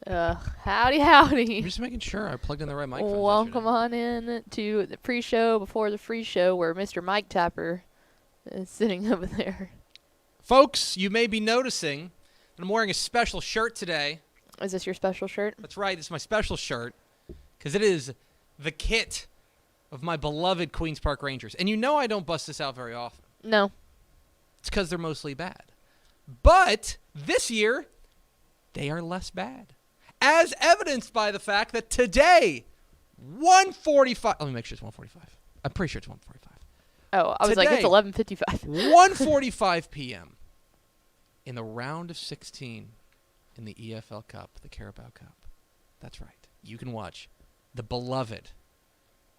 Howdy, I'm howdy. just making sure I plugged in the right microphone. Welcome on in to the pre-show before the free show where Mr. Mike Tapper is sitting over there. Folks, you may be noticing that I'm wearing a special shirt today. Is this your special shirt? That's right, it's my special shirt because it is the kit of my beloved Queens Park Rangers. And you know I don't bust this out very often. No. It's because they're mostly bad. But this year, they are less bad. As evidenced by the fact that today, 1:45. Let me make sure it's 1:45. I'm pretty sure it's 1:45. Oh, I was like, it's Today, 11:55. 1:45 p.m. in the round of 16 in the EFL Cup, the Carabao Cup. That's right. You can watch the beloved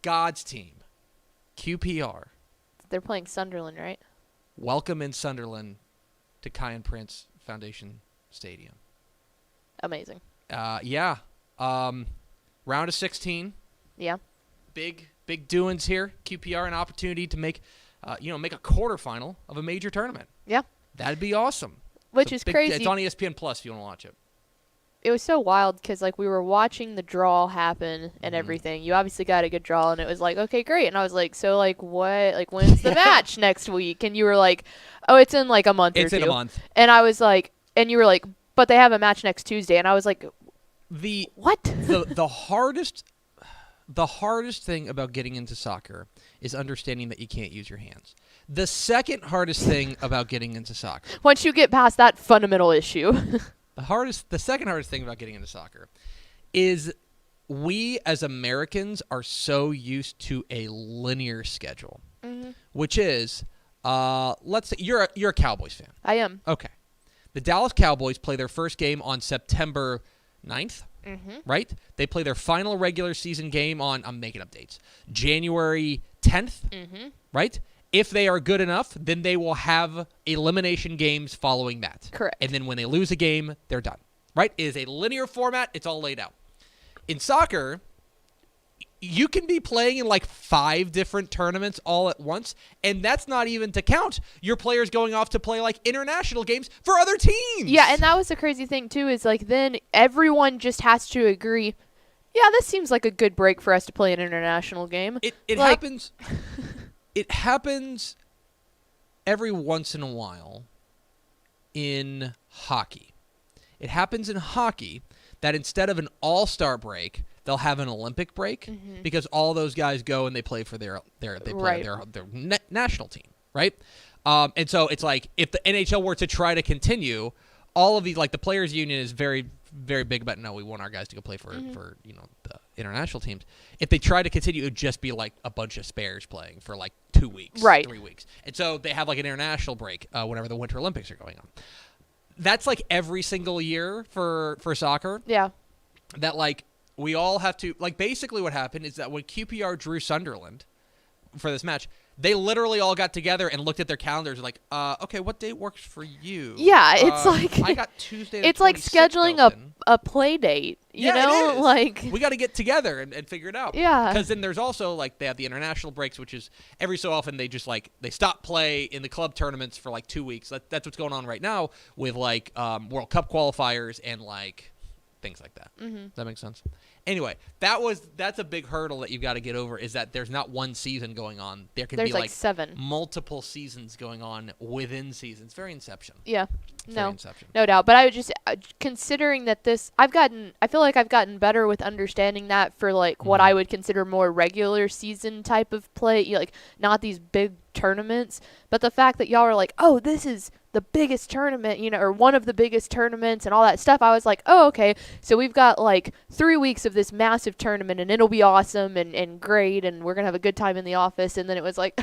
God's team, QPR, They're playing Sunderland, right? welcome in Sunderland to Kyan Prince Foundation Stadium. Amazing. Yeah. Round of 16. Yeah. Big doings here. QPR an opportunity to make a quarterfinal of a major tournament. Yeah. That'd be awesome. Which is crazy. It's on ESPN Plus if you want to watch it. It was so wild because, like, we were watching the draw happen and everything. You obviously got a good draw, and it was like, okay, great. And I was like, so, like, what? Like, when's the match next week? And you were like, oh, it's in, like, a month or two. It's in a month. And I was like, and you were like, but they have a match next Tuesday. And I was like, what? The hardest thing about getting into soccer is understanding that you can't use your hands. The second hardest thing about getting into soccer. Once you get past that fundamental issue. The second hardest thing about getting into soccer is we as Americans are so used to a linear schedule, which is, let's say you're a Cowboys fan. I am. Okay. The Dallas Cowboys play their first game on September 9th, right? They play their final regular season game on, I'm making up dates, January 10th, right? If they are good enough, then they will have elimination games following that. Correct. And then when they lose a game, they're done, right? It is a linear format. It's all laid out. In soccer, you can be playing in like 5 different tournaments all at once, and that's not even to count your players going off to play like international games for other teams. Yeah, and that was the crazy thing, too, is like then everyone just has to agree, yeah, this seems like a good break for us to play an international game. It like, happens. It happens every once in a while in hockey. It happens in hockey that instead of an all-star break, they'll have an Olympic break because all those guys go and they play for their national team, right? And so it's like if the NHL were to try to continue, all of these, like the players' union is very, very big about, no, we want our guys to go play for the international teams. If they try to continue, it would just be like a bunch of spares playing for like 2 weeks, right. 3 weeks. And so they have like an international break whenever the Winter Olympics are going on. That's like every single year for soccer. Yeah. That like we all have to, like basically what happened is that when QPR drew Sunderland for this match, they literally all got together and looked at their calendars like, okay, what date works for you? Yeah, it's like I got Tuesday the it's like 26th scheduling open. a play date, you know? It is. Like we got to get together and figure it out. Yeah. Because then there's also like they have the international breaks, which is every so often they just like they stop play in the club tournaments for like 2 weeks. That's what's going on right now with like World Cup qualifiers and like things like that. Does that make sense? Anyway, that's a big hurdle that you've got to get over is that there's not one season going on. There's be like 7. multiple seasons going on within seasons. Very Inception. Yeah. Very Inception. No doubt. But I would just considering that I feel like I've gotten better with understanding that for like what I would consider more regular season type of play, like not these big tournaments, but the fact that y'all are like, "Oh, this is the biggest tournament, or one of the biggest tournaments and all that stuff." I was like, oh, okay. So we've got like 3 weeks of this massive tournament and it'll be awesome and great and we're going to have a good time in the office. And then it was like,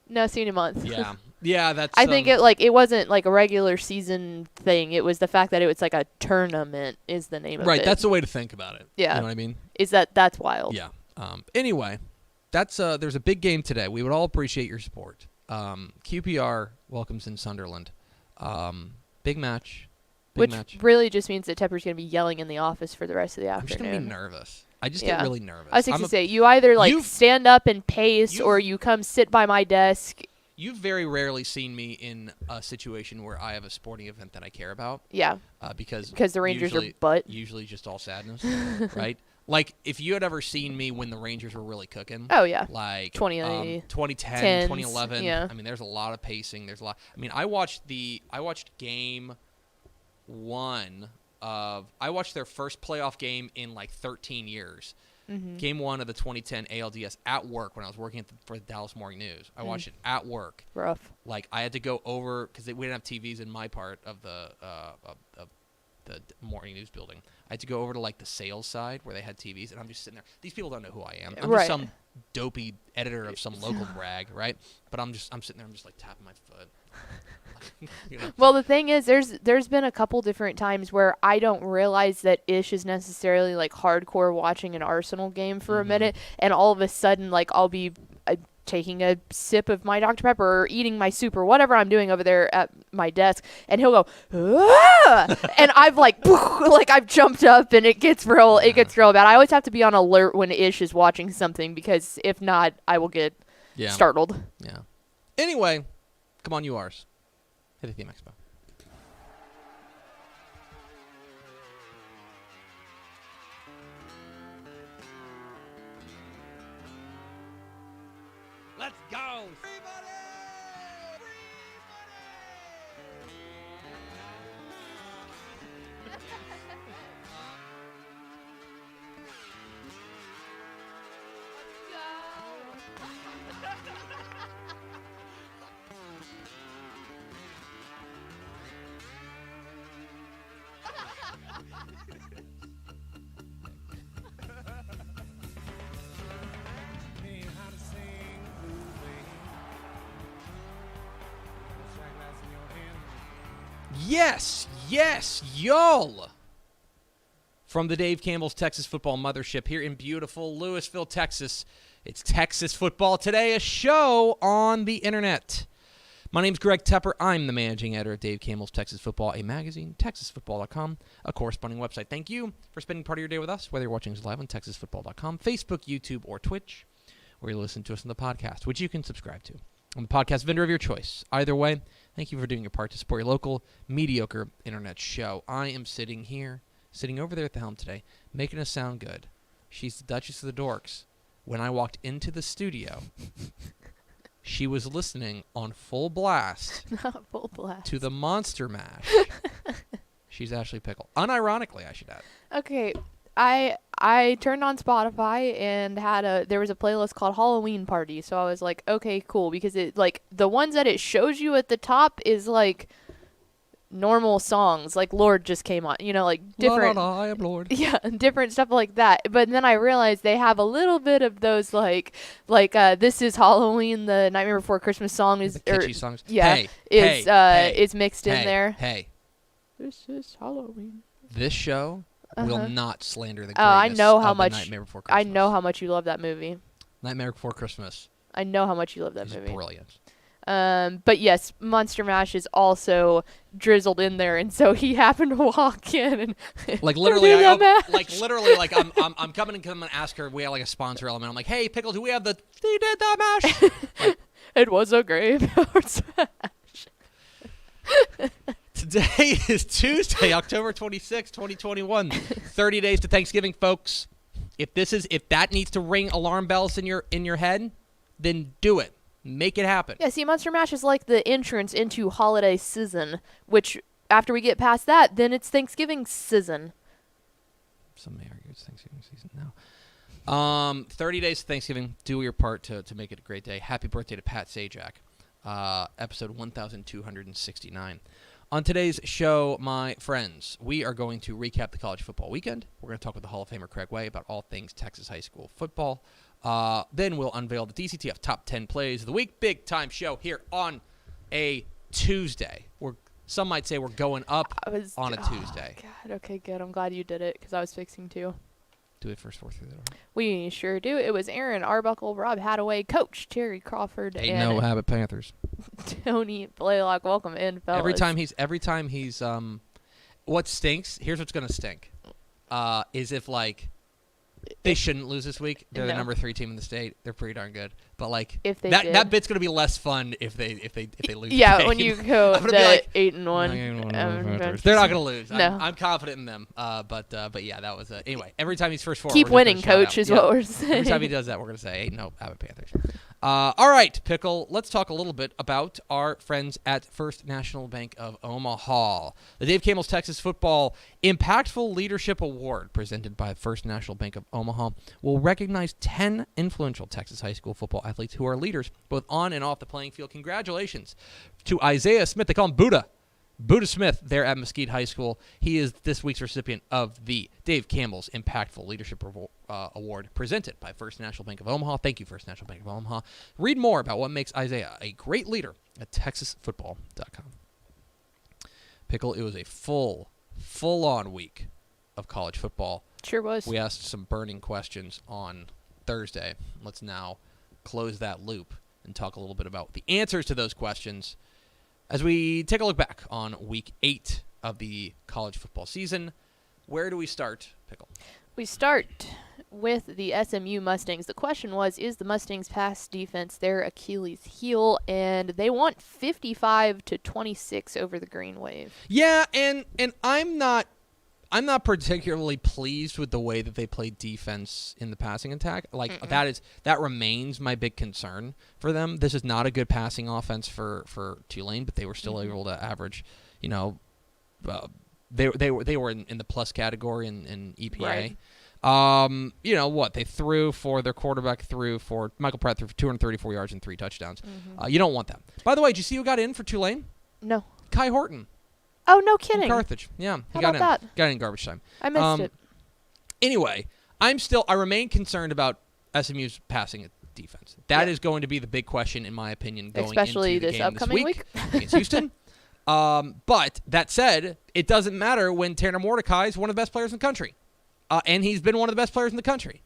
no, see you in a month. Yeah. Yeah, that's I think it wasn't like a regular season thing. It was the fact that it was like a tournament is the name of it. Right, that's the way to think about it. Yeah. You know what I mean? That's wild. Yeah. Anyway, there's a big game today. We would all appreciate your support. QPR welcomes in Sunderland. Big match. Which really just means that Tepper's going to be yelling in the office for the rest of the I'm just afternoon. going to be nervous. I just get really nervous. I was going to say, you either stand up and pace or you come sit by my desk You've very rarely seen me in a situation where I have a sporting event that I care about. Yeah. Because the Rangers usually, are butt. Usually just all sadness, right? Like, if you had ever seen me when the Rangers were really cooking. Oh, yeah. Like 2010, 2011. yeah. I mean, there's a lot of pacing. There's a lot. I mean, I watched game one I watched their first playoff game in like 13 years. Mm-hmm. Game one of the 2010 ALDS at work when I was working for the Dallas Morning News. I watched it at work. Rough. Like, I had to go over because we didn't have TVs in my part of the Morning News building. I had to go over to like the sales side where they had TVs, and I'm just sitting there. These people don't know who I am. I'm Right. just some dopey editor of some local brag, right? But I'm sitting there. I'm just like tapping my foot. You know? Well, the thing is, there's been a couple different times where I don't realize that Ish is necessarily like hardcore watching an Arsenal game for a minute, and all of a sudden, like, I'll be taking a sip of my Dr. Pepper or eating my soup or whatever I'm doing over there at my desk, and he'll go, "Ah!" and I've like I've jumped up, and it gets real bad. I always have to be on alert when Ish is watching something, because if not, I will get startled. Yeah. Anyway, come on, you ours. Hit the theme expo. Let's go! Free money! Yes, y'all! From the Dave Campbell's Texas Football Mothership here in beautiful Lewisville, Texas, it's Texas Football Today, a show on the internet. My name's Greg Tepper. I'm the managing editor of Dave Campbell's Texas Football, a magazine, texasfootball.com, a corresponding website. Thank you for spending part of your day with us, whether you're watching us live on texasfootball.com, Facebook, YouTube, or Twitch, or you listen to us on the podcast, which you can subscribe to on the podcast vendor of your choice. Either way, thank you for doing your part to support your local, mediocre internet show. I am sitting over there at the helm today, making us sound good. She's the Duchess of the Dorks. When I walked into the studio, she was listening on full blast. Not full blast. To the Monster Mash. She's Ashley Pickle. Unironically, I should add. Okay, I turned on Spotify and there was a playlist called Halloween Party, so I was like, okay, cool, because it, like, the ones that it shows you at the top is like normal songs, like Lord just came on, like different. I am Lord. Yeah, different stuff like that. But then I realized they have a little bit of those like This Is Halloween, the Nightmare Before Christmas song is the kitschy songs. Yeah, is mixed in there. Hey, This is Halloween. This show will not slander the greatness I know how of much. the Nightmare Before Christmas. I know how much you love that movie. Nightmare Before Christmas. I know how much you love that is movie. Brilliant. But yes, Monster Mash is also drizzled in there, and so he happened to walk in and like literally, I'm coming and ask her. We have like a sponsor element. I'm like, hey, Pickle, do we have the he did that mash? Like, it was a graveyard smash. Today is Tuesday, October 26, 2021. 30 days to Thanksgiving, folks. If that needs to ring alarm bells in your head, then do it. Make it happen. Yeah, see, Monster Mash is like the entrance into holiday season, which after we get past that, then it's Thanksgiving season. Some may argue it's Thanksgiving season now. 30 days to Thanksgiving. Do your part to make it a great day. Happy birthday to Pat Sajak. Episode 1269. On today's show, my friends, we are going to recap the college football weekend. We're going to talk with the Hall of Famer Craig Way about all things Texas high school football. Then we'll unveil the DCTF top 10 plays of the week. Big time show here on a Tuesday. Some might say we're going up on a Tuesday. God, okay, good. I'm glad you did it because I was fixing to. Do it first, 4 through the door. We sure do. It was Aaron Arbuckle, Rob Hadaway, Coach Terry Crawford, Ain't and no habit Panthers. Tony Blaylock. Welcome in, fellas. Every time he's what stinks. Here's what's gonna stink. Is if like They shouldn't lose this week. They're the No. number 3 team in the state. They're pretty darn good. But like If they that did. that bit's gonna be less fun if they lose. the Yeah, game. when you go I'm gonna be to like, 8-1. they're not gonna lose. No. I'm confident in them. But yeah, that was anyway. Every time he's first 4, Keep we're just winning, gonna shout coach, out. is Yeah. what we're saying. Every time he does that, we're going to say, no, Abbott Panthers. All right, Pickle, let's talk a little bit about our friends at First National Bank of Omaha. The Dave Campbell's Texas Football Impactful Leadership Award, presented by First National Bank of Omaha, will recognize 10 influential Texas high school football athletes who are leaders both on and off the playing field. Congratulations to Isaiah Smith. They call him Buddha. Buddha Smith there at Mesquite High School. He is this week's recipient of the Dave Campbell's Impactful Leadership Award, presented by First National Bank of Omaha. Thank you, First National Bank of Omaha. Read more about what makes Isaiah a great leader at TexasFootball.com. Pickle, it was a full-on week of college football. Sure was. We asked some burning questions on Thursday. Let's now close that loop and talk a little bit about the answers to those questions as we take a look back on Week 8 of the college football season. Where do we start, Pickle? We start with the SMU Mustangs. The question was, is the Mustangs pass defense their Achilles heel? And they won 55-26 over the Green Wave. Yeah, and I'm not particularly pleased with the way that they played defense in the passing attack. Like that remains my big concern for them. This is not a good passing offense for Tulane, but they were still able to average, they were in the plus category in EPA. Right. They threw for their quarterback, Michael Pratt threw for 234 yards and 3 touchdowns. You don't want that. By the way, did you see who got in for Tulane? No. Kai Horton. Oh, no From kidding. Carthage. Yeah. How He got about in. that? Got in garbage time. I missed it. Anyway, I remain concerned about SMU's passing defense. That is going to be the big question, in my opinion, going Especially into the this game upcoming this week against Houston. But that said, it doesn't matter when Tanner Mordecai is one of the best players in the country. And he's been one of the best players in the country.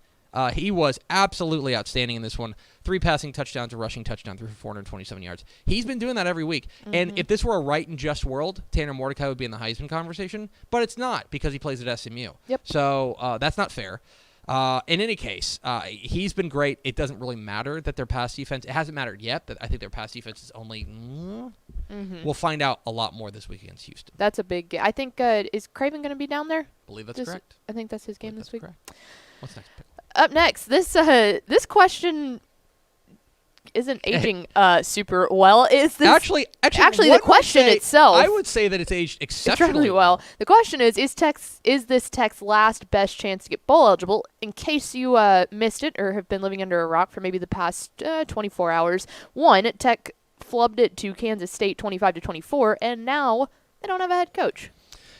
He was absolutely outstanding in this one. 3 passing touchdowns, a rushing touchdown, threw for 427 yards. He's been doing that every week. And if this were a right and just world, Tanner Mordecai would be in the Heisman conversation. But it's not, because he plays at SMU. Yep. So that's not fair. In any case, he's been great. It doesn't really matter that their pass defense, it hasn't mattered yet. I think their pass defense is only, we'll find out a lot more this week against Houston. That's a big game. I think, is Craven going to be down there? I believe that's correct. I think that's his game this week. Correct. What's next? Up next, this question isn't aging super well. Is this Actually, the one would question say- itself? I would say that it's aged exceptionally extremely well. The question is this Tech's last best chance to get bowl eligible? In case you missed it or have been living under a rock for maybe the past 24 hours, Tech flubbed it to Kansas State 25-24, and now they don't have a head coach.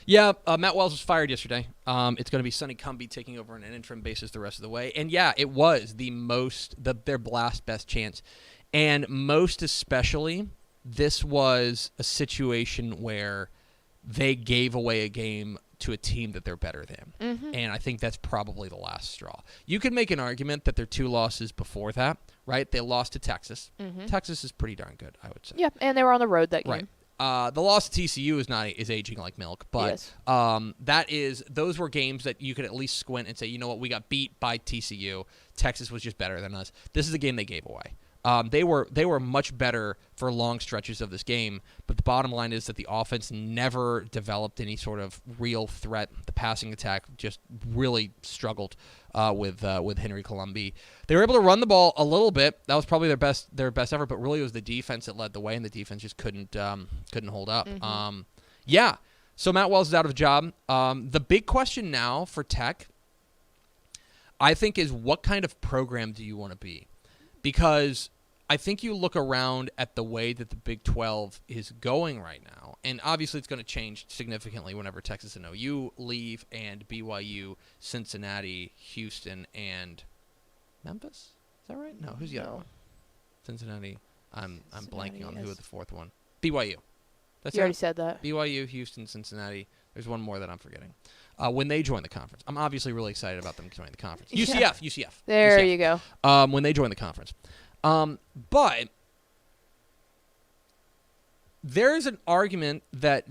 Yeah, Matt Wells was fired yesterday. It's going to be Sonny Cumbie taking over on an interim basis the rest of the way. And yeah, it was their last best chance. And most especially, this was a situation where they gave away a game to a team that they're better than. And I think that's probably the last straw. You could make an argument that their 2 losses before that, right? They lost to Texas. Texas is pretty darn good, I would say. Yeah, and they were on the road that game. Right. The loss to TCU is aging like milk, but Yes. those were games that you could at least squint and say, you know what, we got beat by TCU. Texas was just better than us. This is a game they gave away. They were much better for long stretches of this game, but the bottom line is that the offense never developed any sort of real threat. The passing attack just really struggled with Henry Colombi. They were able to run the ball a little bit. That was probably their best effort, but really it was the defense that led the way, and the defense just couldn't hold up. So Matt Wells is out of a job. The big question now for Tech, I think, is what kind of program do you want to be? Because I think you look around at the way that the Big 12 is going right now, and obviously it's going to change significantly whenever Texas and OU leave, and BYU, Cincinnati, Houston, and Memphis. Is that right? No, who's the other one? Cincinnati. I'm blanking on who the fourth one. BYU. That's You already said that. BYU, Houston, Cincinnati. There's one more that I'm forgetting. When they join the conference. I'm obviously really excited about them joining the conference. UCF. There you go. When they join the conference. But there's an argument that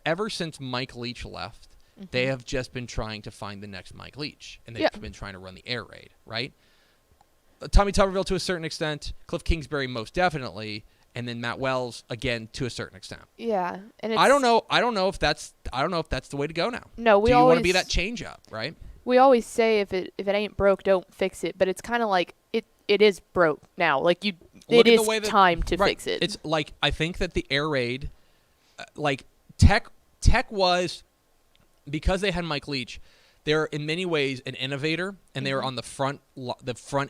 ever since Mike Leach left, They have just been trying to find the next Mike Leach, and they've been trying to run the air raid, right? Tommy Tuberville to a certain extent, Cliff Kingsbury most definitely, and then Matt Wells again to a certain extent. Yeah, and I don't know if that's the way to go now. No, do you want to be that change up, right? We always say if it ain't broke, don't fix it. But it's kind of like it is broke now. Like it is time to fix it. It's like I think that the air raid, like Tech was, because they had Mike Leach, they're in many ways an innovator, and they were on the front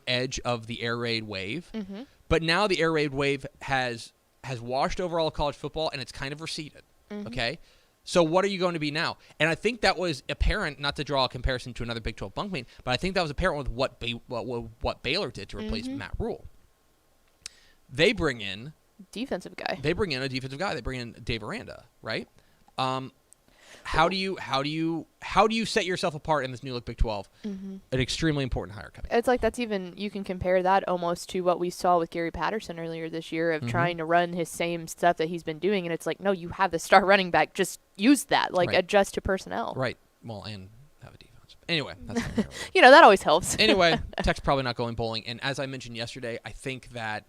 edge of the air raid wave. Mm-hmm. But now the air raid wave has washed over all of college football, and it's kind of receded. Mm-hmm. Okay, so what are you going to be now? And I think that was apparent, not to draw a comparison to another Big 12 bunkmate, but I think that was apparent with what Baylor did to replace Matt Rule. They bring in defensive guy. They bring in a defensive guy. They bring in Dave Aranda, right? How do you set yourself apart in this new look Big 12? Mm-hmm. An extremely important hire coming. It's like you can compare that almost to what we saw with Gary Patterson earlier this year of trying to run his same stuff that he's been doing, and it's like, no, you have the star running back, just use that, adjust to personnel. Right. Well, and have a defense. Anyway, that's that always helps. Anyway, Tech's probably not going bowling, and as I mentioned yesterday, I think that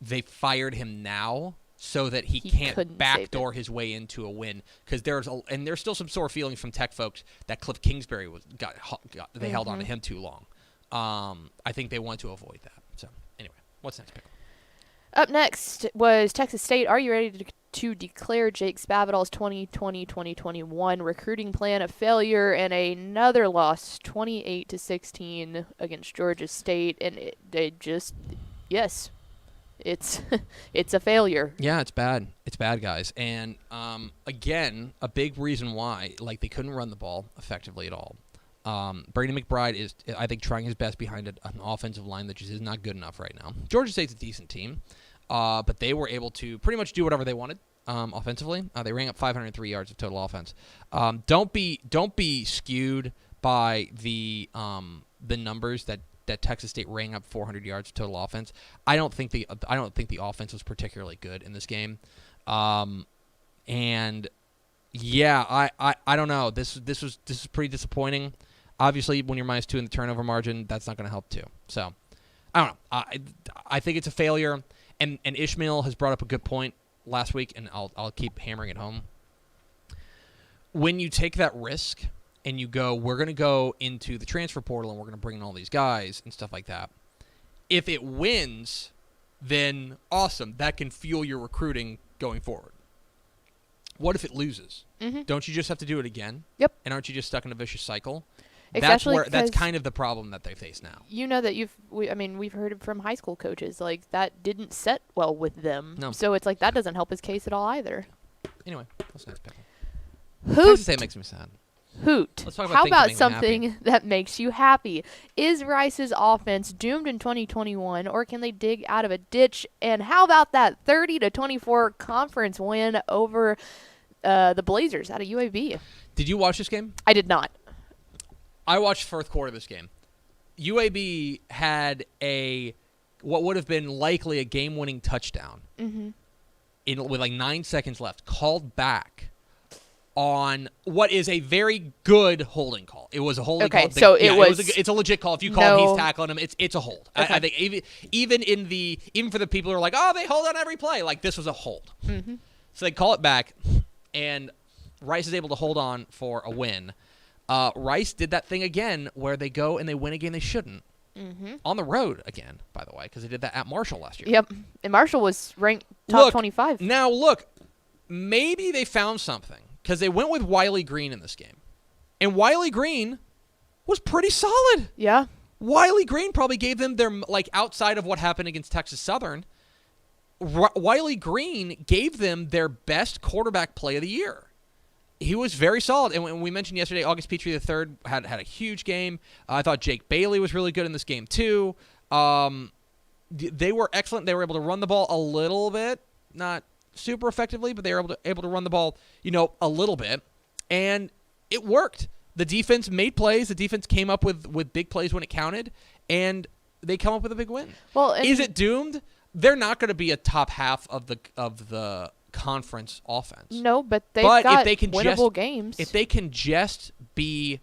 they fired him now so that he can't backdoor his way into a win, because there's still some sore feelings from Tech folks that Cliff Kingsbury they held on to him too long. I think they want to avoid that. So anyway, what's next, Pickle? Up next was Texas State. Are you ready to declare Jake Spavital's 2020-2021 recruiting plan a failure, and another loss, 28-16 against Georgia State? And yes. It's a failure. Yeah, it's bad. It's bad, guys. And again, a big reason why, they couldn't run the ball effectively at all. Brady McBride is, I think, trying his best behind an offensive line that just is not good enough right now. Georgia State's a decent team, but they were able to pretty much do whatever they wanted offensively. They rang up 503 yards of total offense. Don't be skewed by the numbers that Texas State rang up 400 yards of total offense. I don't think the offense was particularly good in this game, and yeah, I don't know. This is pretty disappointing. Obviously, when you're -2 in the turnover margin, that's not going to help too. So I don't know. I think it's a failure, and Ishmael has brought up a good point last week, and I'll keep hammering it home. When you take that risk and you go, we're going to go into the transfer portal and we're going to bring in all these guys and stuff like that. If it wins, then awesome. That can fuel your recruiting going forward. What if it loses? Mm-hmm. Don't you just have to do it again? Yep. And aren't you just stuck in a vicious cycle? Exactly, that's kind of the problem that they face now. You know that we've heard it from high school coaches, that didn't set well with them. No. So it's that doesn't help his case at all either. Anyway, what's next, Pickle? Hoot. Texas State makes me sad. Hoot. Let's talk about How things about that make me something happy. that makes you happy? Is Rice's offense doomed in 2021, or can they dig out of a ditch? And how about that 30-24 conference win over the Blazers out of UAB? Did you watch this game? I did not. I watched fourth quarter of this game. UAB had what would have been likely a game-winning touchdown with 9 seconds left, called back on what is a very good holding call. It was a holding call. So it's a legit call. If you call him, he's tackling him. It's a hold. Okay. I think even for the people who are like, oh, they hold on every play, this was a hold. Mm-hmm. So they call it back, and Rice is able to hold on for a win. Rice did that thing again where they go and they win a game they shouldn't. Mm-hmm. On the road again, by the way, because they did that at Marshall last year. Yep. And Marshall was ranked top 25. Now, look, maybe they found something, because they went with Wiley Green in this game. And Wiley Green was pretty solid. Yeah. Wiley Green probably gave them their, outside of what happened against Texas Southern, Wiley Green gave them their best quarterback play of the year. He was very solid. And when we mentioned yesterday, August Petrie III had a huge game. I thought Jake Bailey was really good in this game too. They were excellent. They were able to run the ball a little bit, not super effectively, but they were able to run the ball, a little bit. And it worked. The defense made plays. The defense came up with big plays when it counted, and they come up with a big win. Well, is it doomed? They're not going to be a top half of the conference offense. No, but they've But got if they can winnable games. If they can just be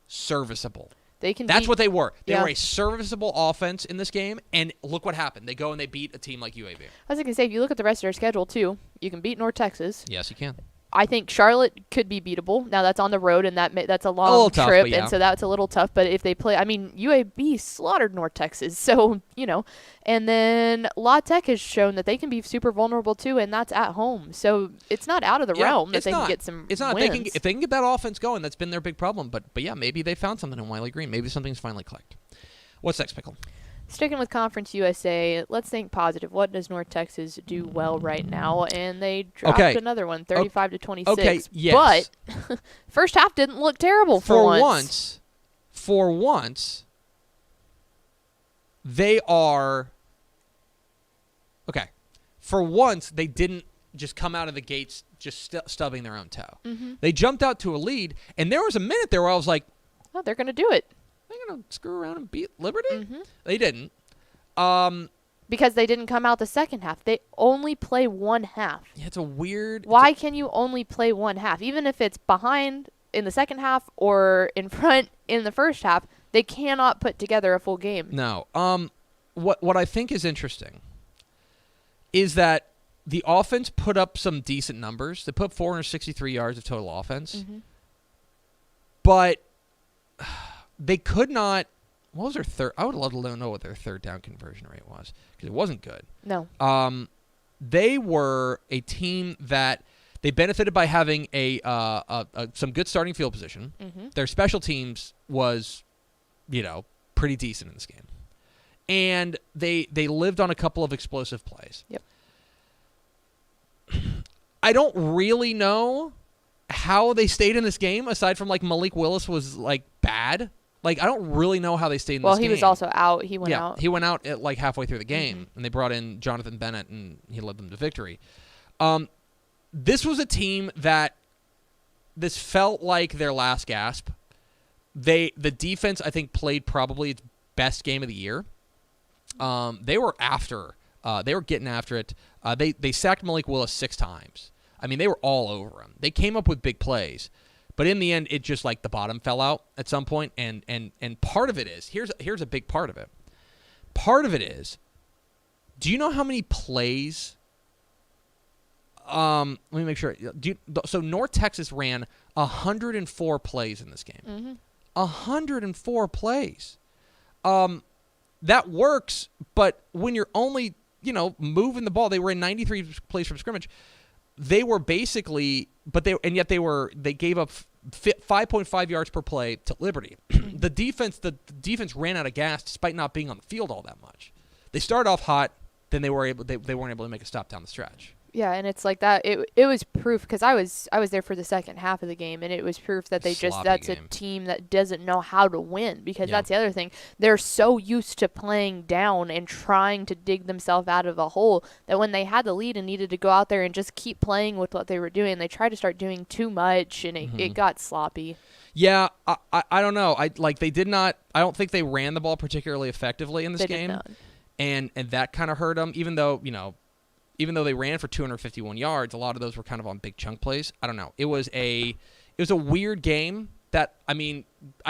serviceable. They can. That's what they were. They Yeah. were a serviceable offense in this game, and look what happened. They go and they beat a team like UAB. I was going to say, if you look at the rest of their schedule, too, you can beat North Texas. Yes, you can. I think Charlotte could be beatable. Now, that's on the road, and that's a long little tough, trip, but yeah. and so that's a little tough. But if they play, I mean, UAB slaughtered North Texas, so, you know. And then La Tech has shown that they can be super vulnerable, too, and that's at home. So it's not out of the realm that it's they not. can get some It's not. wins. If they can get that offense going, that's been their big problem. But yeah, maybe they found something in Wiley Green. Maybe something's finally clicked. What's next, Pickle? Sticking with Conference USA, let's think positive. What does North Texas do well right now? And they dropped another one, 35-26. Okay, yes. But first half didn't look terrible for once. For once, they are okay. For once, they didn't just come out of the gates just stubbing their own toe. Mm-hmm. They jumped out to a lead, and there was a minute there where I was like, "Oh, they're going to do it." They're going to screw around and beat Liberty? Mm-hmm. They didn't. Because they didn't come out the second half. They only play one half. Yeah, it's a weird... Why can you only play one half? Even if it's behind in the second half or in front in the first half, they cannot put together a full game. No. What I think is interesting is that the offense put up some decent numbers. They put 463 yards of total offense. Mm-hmm. But... they could not. What was their third? I would love to know what their third down conversion rate was because it wasn't good. No. They were a team that they benefited by having some good starting field position. Mm-hmm. Their special teams was, pretty decent in this game, and they lived on a couple of explosive plays. Yep. I don't really know how they stayed in this game aside from Malik Willis was bad. I don't really know how they stayed in this game. Well, he was also out. He went out. He went out at halfway through the game, and they brought in Jonathan Bennett, and he led them to victory. This was a team that this felt like their last gasp. The defense, I think, played probably its best game of the year. They were getting after it. They sacked Malik Willis 6 times. I mean, they were all over him. They came up with big plays. But in the end, it just the bottom fell out at some point, and part of it is here's a big part of it. Part of it is, do you know how many plays? Let me make sure. So North Texas ran 104 plays in this game. Mm-hmm. 104 plays. That works, but when you're only moving the ball, they were in 93 plays from scrimmage. They were basically, they gave up 5.5 yards per play to Liberty. The defense ran out of gas despite not being on the field all that much. They started off hot, then they weren't able to make a stop down the stretch. Yeah, and it's like that. It was proof because I was there for the second half of the game, and it was proof that that's a team that doesn't know how to win because that's the other thing. They're so used to playing down and trying to dig themselves out of a hole that when they had the lead and needed to go out there and just keep playing with what they were doing, they tried to start doing too much, and it got sloppy. Yeah, I don't know. They did not. I don't think they ran the ball particularly effectively in this game, did not. And that kind of hurt them. Even though they ran for 251 yards, a lot of those were kind of on big chunk plays. I don't know. It was a weird game that, I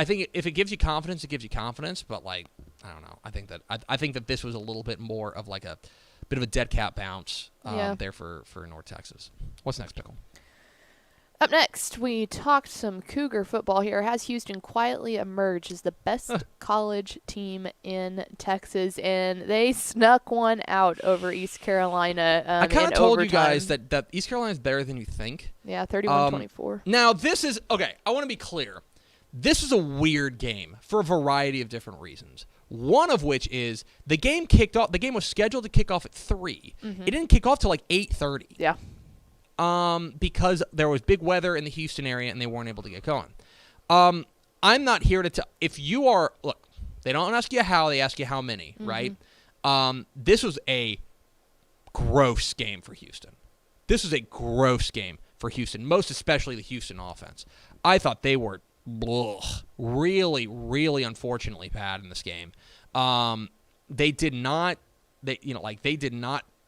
think if it gives you confidence, it gives you confidence. But I don't know. I think that this was a little bit more of a bit of a dead cat bounce there for North Texas. What's next, Pickle? Up next, we talked some Cougar football here. Has Houston quietly emerged as the best college team in Texas, and they snuck one out over East Carolina I kind of told overtime. you guys that East Carolina is better than you think. Yeah, 31-24. Now, this is, okay, I want to be clear. This is a weird game for a variety of different reasons. One of which is the game kicked off. The game was scheduled to kick off at 3. Mm-hmm. It didn't kick off till 8:30. Yeah. Because there was big weather in the Houston area and they weren't able to get going. I'm not here to tell. If you are, look, they don't ask you how, they ask you how many, right? This was a gross game for Houston. This was a gross game for Houston, most especially the Houston offense. I thought they were really, really unfortunately bad in this game. They did not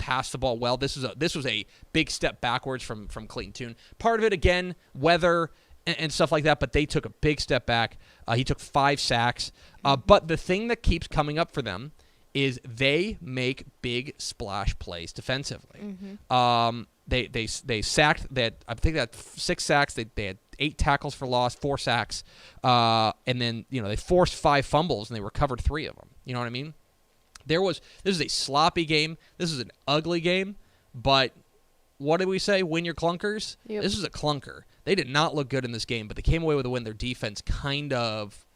pass the ball well. This was a big step backwards from Clayton Tune. Part of it, again, weather and stuff like that, but they took a big step back. He took 5 sacks. But the thing that keeps coming up for them is they make big splash plays defensively. They sacked. I think they had 6 sacks. They had 8 tackles for loss, 4 sacks, and then they forced 5 fumbles and they recovered 3 of them. You know what I mean? This is a sloppy game. This is an ugly game. But what did we say? Win your clunkers. Yep. This is a clunker. They did not look good in this game, but they came away with a win. Their defense kind of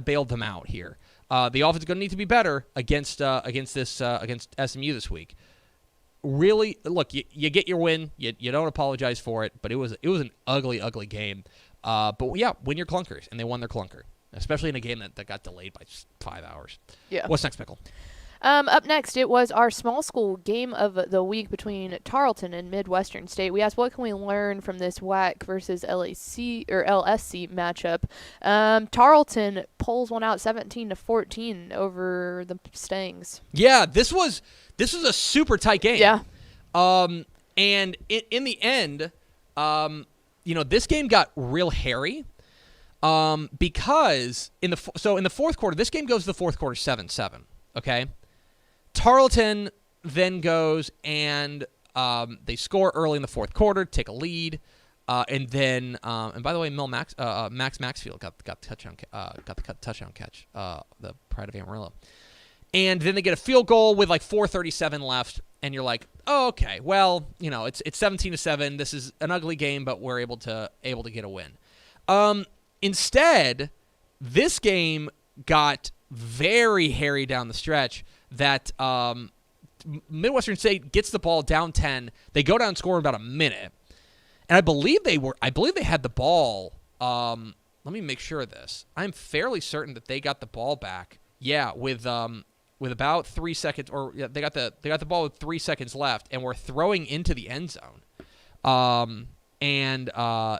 bailed them out here. The offense is going to need to be better against SMU this week. Really, look, you get your win. You don't apologize for it, but it was an ugly game. But yeah, win your clunkers, and they won their clunker, especially in a game that got delayed by 5 hours. Yeah. What's next, Pickle? Up next, it was our small school game of the week between Tarleton and Midwestern State. We asked, what can we learn from this WAC versus LSC matchup? Tarleton pulls one out 17-14 over the Stangs. Yeah, this was a super tight game. Yeah. And in the end, this game got real hairy. Because in the fourth quarter, this game goes to the fourth quarter 7-7. Okay. Tarleton then goes and they score early in the fourth quarter, take a lead, and then and by the way, Max Maxfield got the touchdown catch, the pride of Amarillo, and then they get a field goal with like 4:37 left, and you're like, oh, okay, well, it's 17-7. This is an ugly game, but we're able to get a win. Instead, this game got very hairy down the stretch. That Midwestern State gets the ball down 10. They go down and score in about a minute. And I believe they had the ball. Let me make sure of this. I'm fairly certain that they got the ball back. Yeah, with about 3 seconds, or they got the ball with 3 seconds left, and were throwing into the end zone. And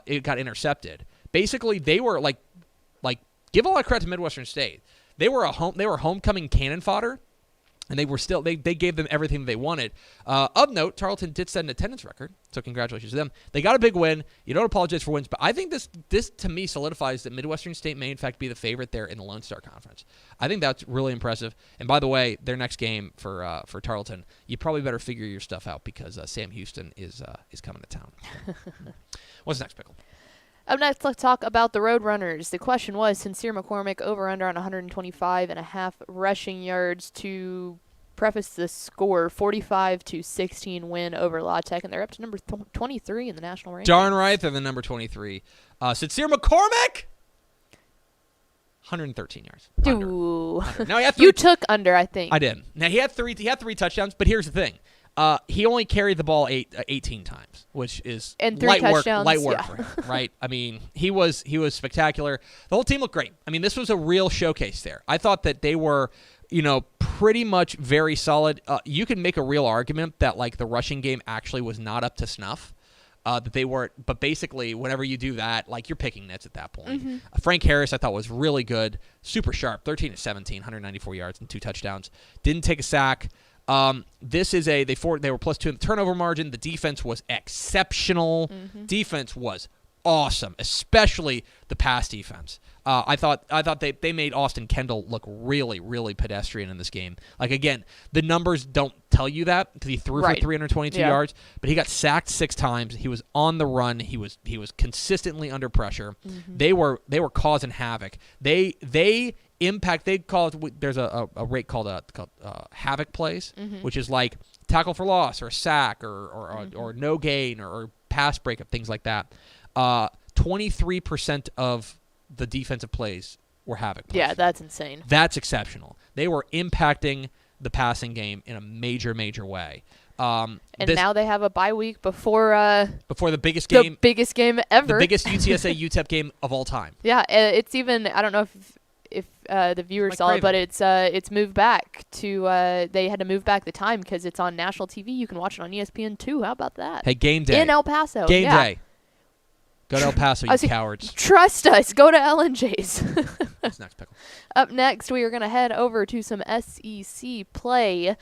it got intercepted. Basically, they were like give a lot of credit to Midwestern State. They were homecoming cannon fodder. And they were still they gave them everything they wanted. Of note, Tarleton did set an attendance record, so congratulations to them. They got a big win. You don't apologize for wins, but I think this to me solidifies that Midwestern State may in fact be the favorite there in the Lone Star Conference. I think that's really impressive. And by the way, their next game for Tarleton, you probably better figure your stuff out because Sam Houston is coming to town. What's next, Pickle? Up next, let's talk about the Roadrunners. The question was, Sincere McCormick over-under on 125.5 rushing yards to preface the score, 45-16 win over La Tech, and they're up to number 23 in the national rankings. Darn right, they're the number 23. Sincere McCormick, 113 yards. Ooh. Under. Now, he had 3 You took under, I think. I did. Now, he had three touchdowns, but here's the thing. He only carried the ball 18 times, which is and 3 light touchdowns, work for him, right? I mean, he was spectacular. The whole team looked great. I mean, this was a real showcase there. I thought that they were, pretty much very solid. You can make a real argument that like the rushing game actually was not up to snuff. That they weren't, but basically, whenever you do that, like you're picking nits at that point. Mm-hmm. Frank Harris, I thought was really good, super sharp, 13-17, 194 yards and 2 touchdowns. Didn't take a sack. This is they were +2 in the turnover margin. The defense was exceptional. Mm-hmm. Defense was awesome, especially the pass defense. I thought they made Austin Kendall look really, really pedestrian in this game. Like again, the numbers don't tell you that because he threw for 322 yards, but he got sacked 6 times. He was on the run. He was consistently under pressure. Mm-hmm. They were causing havoc. They impact. They call it. There's a rate called havoc plays, mm-hmm. which is like tackle for loss or sack or no gain or pass breakup, things like that. 23% of the defensive plays were havoc plays. Yeah, that's insane. That's exceptional. They were impacting the passing game in a major, major way. And now they have a bye week before the biggest game, ever, the biggest UTSA UTEP game of all time. Yeah, it's even. I don't know if the viewers saw it, but it's moved back to. They had to move back the time because it's on national TV. You can watch it on ESPN2. How about that? Hey, game day in El Paso. Game day. Go to El Paso, you cowards. Trust us. Go to LNJ's. What's next, Pickle? Up next, we are going to head over to some SEC play.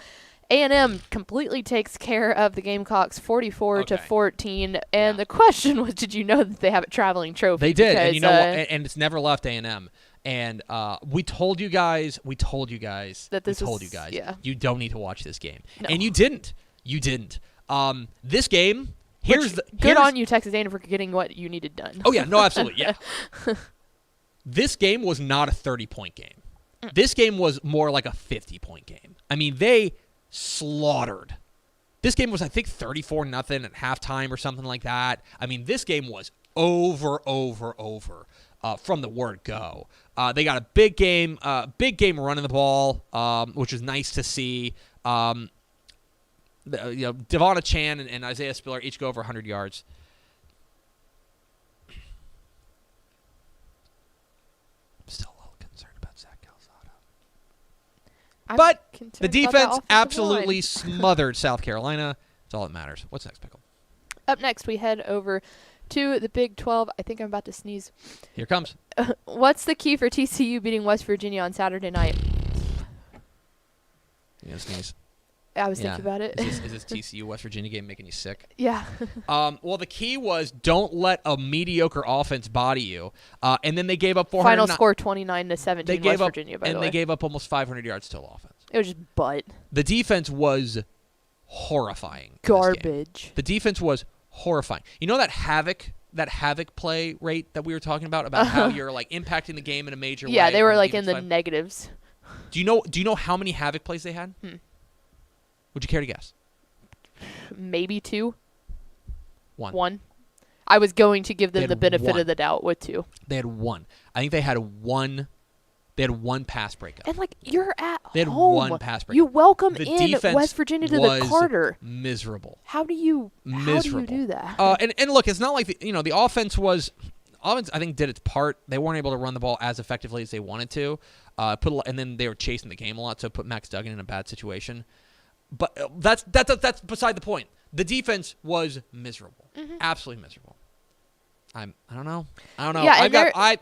A&M completely takes care of the Gamecocks 44 to Okay. 14, and Yeah. the question was, did you know that they have a traveling trophy? They did, and Because, you know what? And it's never left A&M. And we told you guys That this we told was- you guys, yeah. you don't need to watch this game. No. And you didn't. You didn't. This game, Good on you, Texas A&M, for getting what you needed done. Oh, yeah. No, absolutely. Yeah. This game was not a 30-point game. This game was more like a 50-point game. I mean, they slaughtered. This game was, I think, 34-0 at halftime or something like that. I mean, this game was over from the word go. They got a big game running the ball, which is nice to see. Devonna Chan and Isaiah Spiller each go over 100 yards. I'm still a little concerned about Zach Calzada. I'm But concerned the about that defense offensive absolutely line. smothered South Carolina. That's all that matters. What's next, Pickle? Up next, we head over to the Big 12. I think I'm about to sneeze. Here it comes. What's the key for TCU beating West Virginia on Saturday night? You gonna sneeze? I was Yeah. thinking about it. Is this TCU West Virginia game making you sick? Yeah. Well, the key was don't let a mediocre offense body you. And then they gave up 400. Final score 29 to 17. They gave West up, Virginia, by and the they way. gave up almost 500 yards total offense. It was just butt. The defense was horrifying. in this game. Garbage. The defense was horrifying. You know that havoc play rate that we were talking about how you're like impacting the game in a major way. Yeah, they were on like in the defensive side? negatives. Do you know how many havoc plays they had? Would you care to guess? Maybe 2. One. 1. I was going to give They them had the benefit one. of the doubt with 2. They had one. I think they had one. They had one pass breakup. And like you're at They had home. one pass breakup. You welcome The in defense West Virginia to was the Carter. miserable. How do you Miserable. do that? And look, it's not like the offense I think did its part. They weren't able to run the ball as effectively as they wanted to. And then they were chasing the game a lot, so it put Max Duggan in a bad situation. But that's beside the point. The defense was miserable, absolutely miserable. I don't know. Yeah,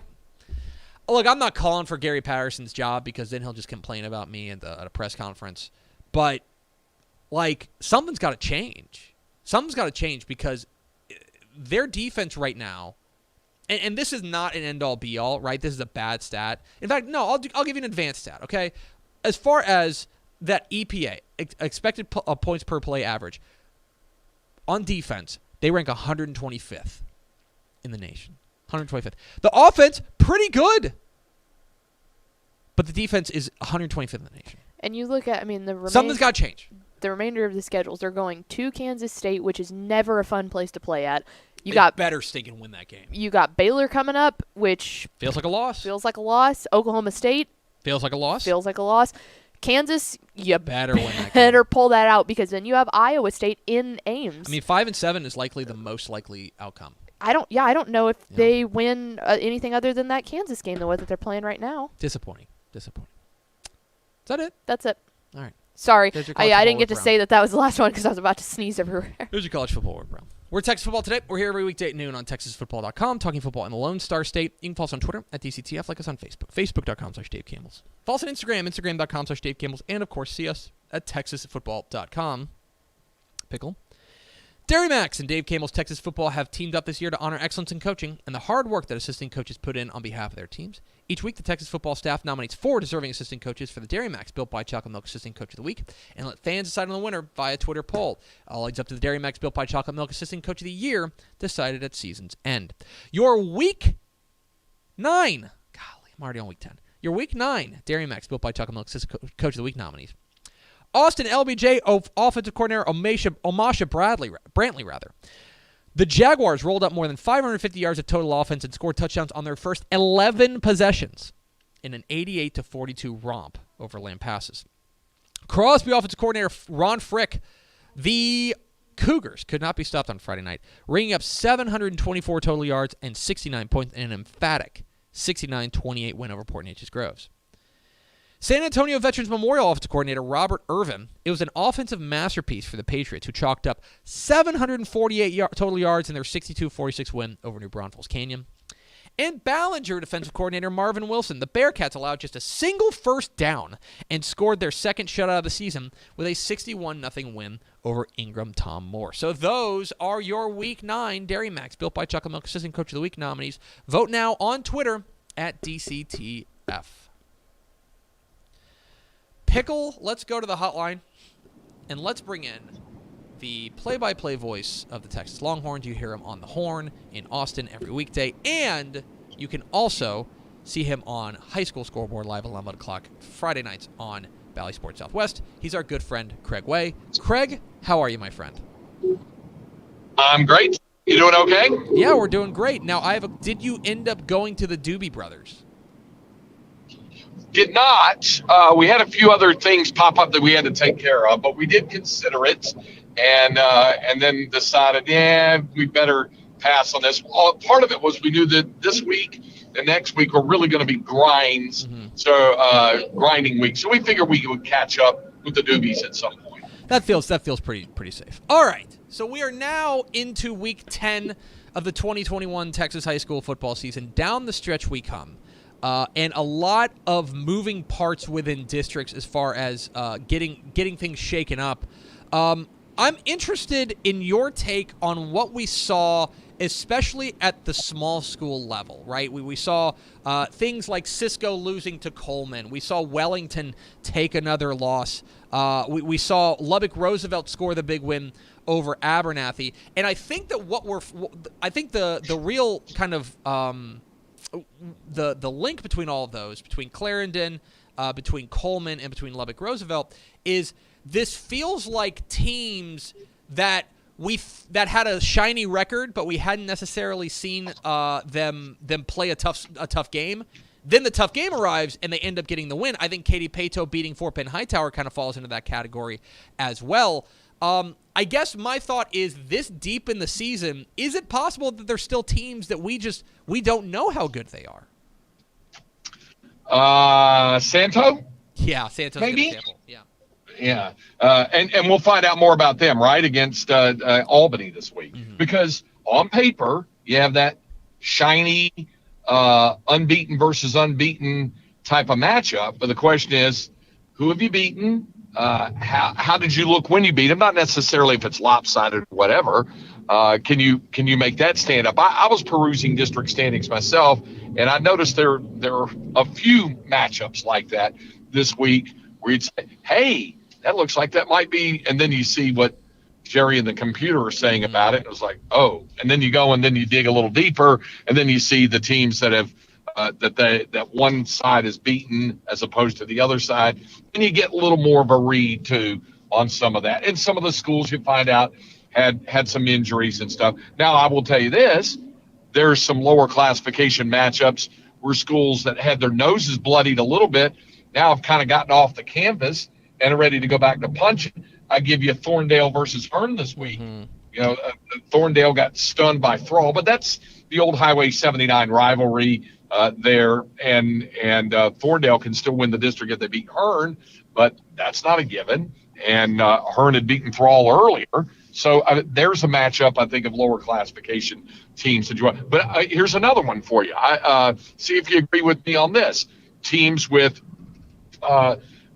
Look, I'm not calling for Gary Patterson's job because then he'll just complain about me at a press conference. But like something's got to change. Something's got to change because their defense right now, and this is not an end all be all, right? This is a bad stat. In fact, no, I'll give you an advanced stat. Okay, as far as that EPA, expected points per play average, on defense, they rank 125th in the nation. 125th. The offense, pretty good. But the defense is 125th in the nation. And you look at, Something's got to change. the remainder of the schedules. They're going to Kansas State, which is never a fun place to play at. They got better stinking win that game. You got Baylor coming up, which Feels like a loss. feels like a loss. Oklahoma State Feels like a loss. feels like a loss. Kansas, you Better win that game. better pull that out because then you have Iowa State in Ames. 5-7 is likely the most likely outcome. I don't know if Yeah. they win anything other than that Kansas game, the way that they're playing right now. Disappointing. Is that it? That's it. All right. Sorry, There's your I college didn't football get to round. say that was the last one because I was about to sneeze everywhere. Here's your college football work, bro. We're Texas Football Today. We're here every weekday at noon on TexasFootball.com, talking football in the Lone Star State. You can follow us on Twitter at DCTF, like us on Facebook, Facebook.com/Dave Campbells. Follow us on Instagram, Instagram.com/Dave Campbells, and of course, see us at TexasFootball.com. Pickle. Dairy Max and Dave Campbell's Texas Football have teamed up this year to honor excellence in coaching and the hard work that assistant coaches put in on behalf of their teams. Each week, the Texas football staff nominates 4 deserving assistant coaches for the Dairy Max Built by Chocolate Milk Assistant Coach of the Week and let fans decide on the winner via Twitter poll. All leads up to the Dairy Max Built by Chocolate Milk Assistant Coach of the Year decided at season's end. Your Week 9. Golly, I'm already on Week 10. Your Week 9 Dairy Max Built by Chocolate Milk Assistant Coach of the Week nominees. Austin LBJ offensive coordinator Omasha Brantley. The Jaguars rolled up more than 550 yards of total offense and scored touchdowns on their first 11 possessions in an 88-42 romp over Lampasas. Crosby offensive coordinator Ron Frick. The Cougars could not be stopped on Friday night, ringing up 724 total yards and 69 points in an emphatic 69-28 win over Port Neches Groves. San Antonio Veterans Memorial offensive coordinator Robert Irvin. It was an offensive masterpiece for the Patriots, who chalked up 748 total yards in their 62-46 win over New Braunfels Canyon. and Ballinger defensive coordinator Marvin Wilson. The Bearcats allowed just a single first down and scored their second shutout of the season with a 61-0 win over Ingram Tom Moore. So those are your Week 9 Dairy Max Built by Chocolate Milk Assistant Coach of the Week nominees. Vote now on Twitter at DCTF. Pickle, let's go to the hotline, and let's bring in the play-by-play voice of the Texas Longhorns. You hear him on the Horn in Austin every weekday, and you can also see him on High School Scoreboard live at 11 o'clock Friday nights on Valley Sports Southwest. He's our good friend, Craig Way. Craig, how are you, my friend? I'm great. You doing okay? Yeah, we're doing great. Now, did you end up going to the Doobie Brothers? Did not. We had a few other things pop up that we had to take care of, but we did consider it, and then decided, we better pass on this. Part of it was we knew that this week and next week were really going to be grinds, grinding weeks. So we figured we would catch up with the Doobies at some point. That feels pretty safe. All right, so we are now into Week 10 of the 2021 Texas high school football season. Down the stretch we come. And a lot of moving parts within districts as far as getting things shaken up. I'm interested in your take on what we saw, especially at the small school level, right? We saw things like Cisco losing to Coleman. We saw Wellington take another loss. We saw Lubbock Roosevelt score the big win over Abernathy. And I think that the real kind of the link between all of those, between Clarendon, between Coleman, and between Lubbock Roosevelt, is this feels like teams that had a shiny record, but we hadn't necessarily seen them play a tough game. Then the tough game arrives, and they end up getting the win. I think Katy Paetow beating Fort Bend Hightower kind of falls into that category as well. I guess my thought is, this deep in the season, is it possible that there's still teams that we don't know how good they are? Santo? Yeah, Santo's maybe? a good example. Yeah. Yeah. And we'll find out more about them, right, against Albany this week. Mm-hmm. Because on paper, you have that shiny unbeaten versus unbeaten type of matchup. But the question is, who have you beaten? How did you look when you beat them? Not necessarily if it's lopsided or whatever. Can you make that stand up? I was perusing district standings myself, and I noticed there are a few matchups like that this week where you'd say, hey, that looks like that might be, and then you see what Jerry and the computer are saying about it, and it was like, oh, and then you go and then you dig a little deeper, and then you see the teams that have that one side is beaten as opposed to the other side, and you get a little more of a read too on some of that. And some of the schools, you find out, had some injuries and stuff. Now, I will tell you this, there's some lower classification matchups where schools that had their noses bloodied a little bit now have kind of gotten off the canvas and are ready to go back to punching. I give you Thorndale versus Hearn this week. Mm-hmm. You know, Thorndale got stunned by Thrall, but that's the old Highway 79 rivalry there, and Thorndale can still win the district if they beat Hearn, but that's not a given. And Hearn had beaten Thrall earlier, so there's a matchup, I think, of lower classification teams that you want. But here's another one for you. See if you agree with me on this. Teams with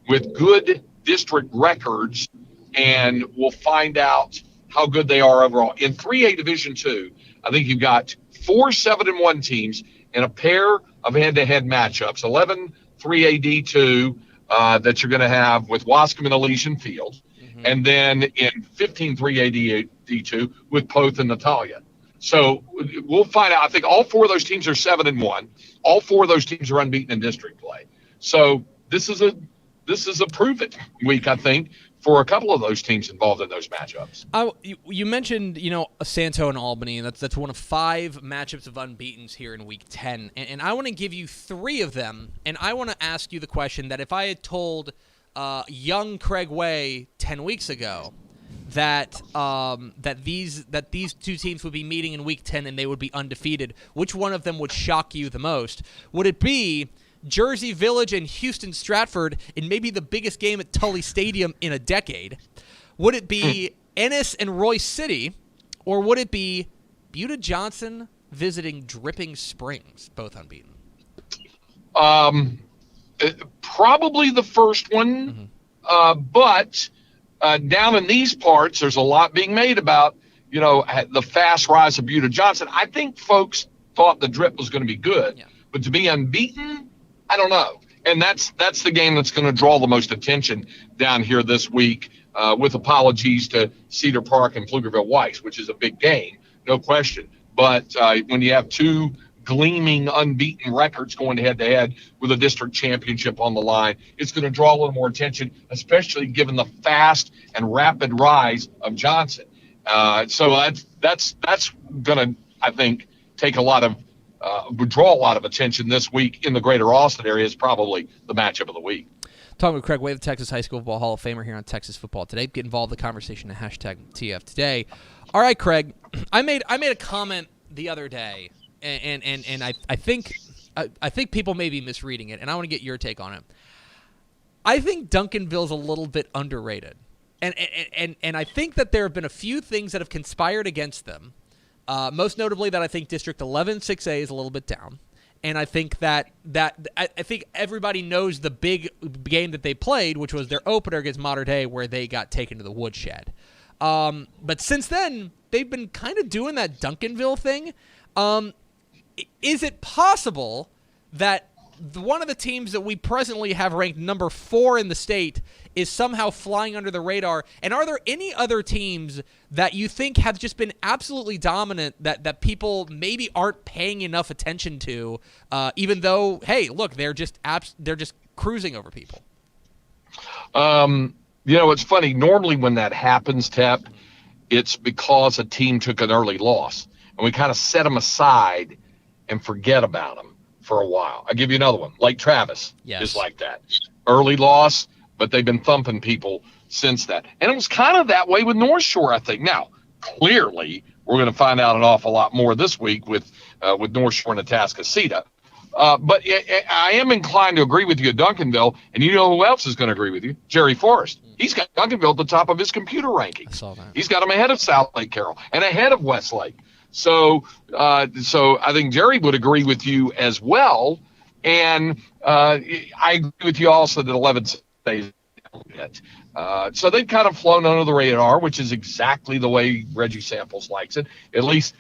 good district records, and we'll find out how good they are overall. In 3A Division II, I think you've got 4 7-1 teams and a pair of head-to-head matchups, 11 3A D2 that you're going to have with Wascom and Elysian Field, and then in 15 3A D2 with Poth and Natalia. So we'll find out. I think all 4 of those teams are 7-1. All 4 of those teams are unbeaten in district play. So this is a prove-it week, I think, for a couple of those teams involved in those matchups. You mentioned, Santo and Albany, and that's one of 5 matchups of unbeatens here in Week 10. And I want to give you 3 of them, and I want to ask you the question that if I had told young Craig Way 10 weeks ago that these 2 teams would be meeting in Week 10 and they would be undefeated, which one of them would shock you the most? Would it be Jersey Village and Houston Stratford in maybe the biggest game at Tully Stadium in a decade? Would it be Ennis and Royce City, or would it be Buda Johnson visiting Dripping Springs, both unbeaten? Probably the first one, but down in these parts, there's a lot being made about, the fast rise of Buda Johnson. I think folks thought the Drip was going to be good, but to be unbeaten, I don't know. And that's the game that's going to draw the most attention down here this week, with apologies to Cedar Park and Pflugerville Weiss, which is a big game, no question. But when you have two gleaming unbeaten records going head-to-head with a district championship on the line, it's going to draw a little more attention, especially given the fast and rapid rise of Johnson. So that's going to, I think, take would draw a lot of attention this week in the greater Austin area. Is probably the matchup of the week. Talking with Craig Way, the Texas High School Football Hall of Famer here on Texas Football Today. Get involved in the conversation at #TF Today. All right, Craig, I made a comment the other day, and I think people may be misreading it, and I want to get your take on it. I think Duncanville's a little bit underrated, and I think that there have been a few things that have conspired against them. Most notably, that I think District 11 6A is a little bit down, and I think that I think everybody knows the big game that they played, which was their opener against Mater Dei, where they got taken to the woodshed. But since then, they've been kind of doing that Duncanville thing. Is it possible that one of the teams that we presently have ranked number 4 in the state is somehow flying under the radar? And are there any other teams that you think have just been absolutely dominant that people maybe aren't paying enough attention to, even though, hey, look, they're just cruising over people? It's funny. Normally when that happens, Tep, it's because a team took an early loss, and we kind of set them aside and forget about them for a while. I'll give you another one. Lake Travis is like that. Early loss, but they've been thumping people since that. And it was kind of that way with North Shore, I think. Now, clearly, we're going to find out an awful lot more this week with North Shore and Atascocita. But I am inclined to agree with you at Duncanville, and you know who else is going to agree with you? Jerry Forrest. He's got Duncanville at the top of his computer rankings. I saw that. He's got them ahead of South Lake Carroll and ahead of Westlake. So I think Jerry would agree with you as well. And I agree with you also that 11 stays down a bit. So they've kind of flown under the radar, which is exactly the way Reggie Samples likes it. At least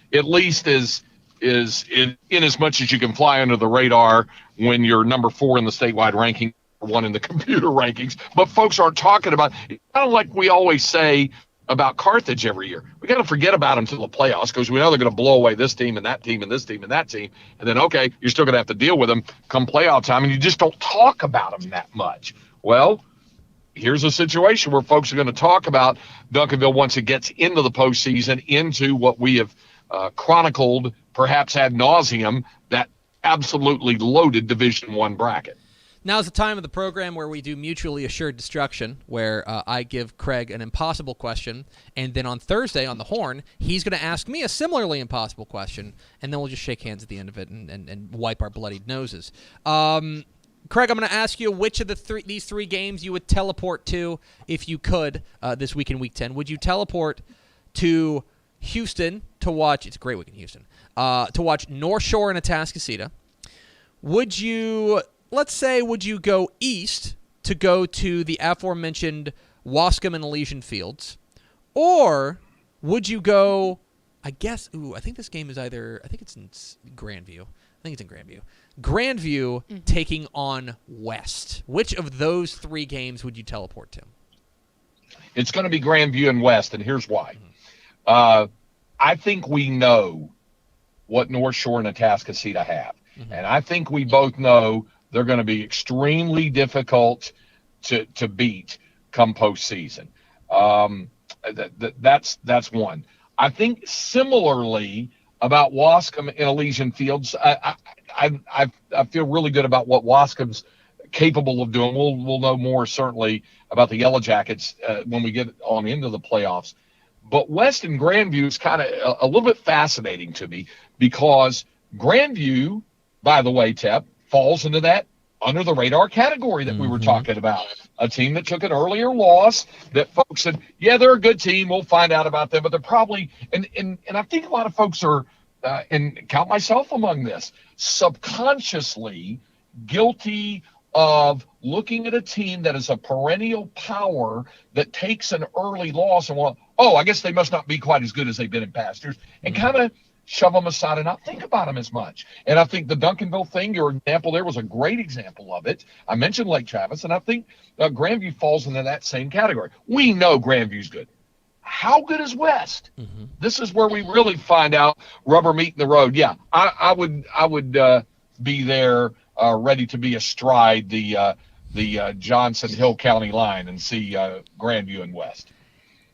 is in as much as you can fly under the radar when you're number 4 in the statewide ranking, 1 in the computer rankings. But folks aren't talking about it. Kind of like we always say about Carthage every year. We got to forget about them until the playoffs, because we know they're going to blow away this team and that team and this team and that team. And then, okay, you're still going to have to deal with them come playoff time, and you just don't talk about them that much. Well, here's a situation where folks are going to talk about Duncanville once it gets into the postseason, into what we have chronicled, perhaps ad nauseum, that absolutely loaded Division I bracket. Now's the time of the program where we do mutually assured destruction, where I give Craig an impossible question, and then on Thursday on the Horn, he's going to ask me a similarly impossible question, and then we'll just shake hands at the end of it and wipe our bloodied noses. Craig, I'm going to ask you which of these 3 games you would teleport to if you could this week in Week 10. Would you teleport to Houston to watch – it's a great week in Houston – to watch North Shore and Atascocita? Would you – let's say, would you go east to go to the aforementioned Wascom and Elysian Fields? Or would you go, I think this game is either, I think it's in Grandview. Grandview taking on West. Which of those 3 games would you teleport to? It's going to be Grandview and West, and here's why. I think we know what North Shore and Atascocita have. And I think we both know they're going to be extremely difficult to beat come postseason. That's one. I think similarly about Wascom and Elysian Fields. I feel really good about what Wascom's capable of doing. We'll know more certainly about the Yellow Jackets when we get on into the playoffs. But West and Grandview is kind of a little bit fascinating to me, because Grandview, by the way, Tep, falls into that under the radar category that we were talking about. A team that took an earlier loss that folks said, yeah, they're a good team. We'll find out about them, but they're probably, and I think a lot of folks are and count myself among this, subconsciously guilty of looking at a team that is a perennial power that takes an early loss and I guess they must not be quite as good as they've been in past years, and kind of shove them aside and not think about them as much. And I think the Duncanville thing, your example there, was a great example of it. I mentioned Lake Travis, and I think Grandview falls into that same category. We know Grandview's good. How good is West? Mm-hmm. This is where we really find out rubber meeting the road. Yeah, I would be there ready to be astride the Johnson Hill County line and see Grandview and West.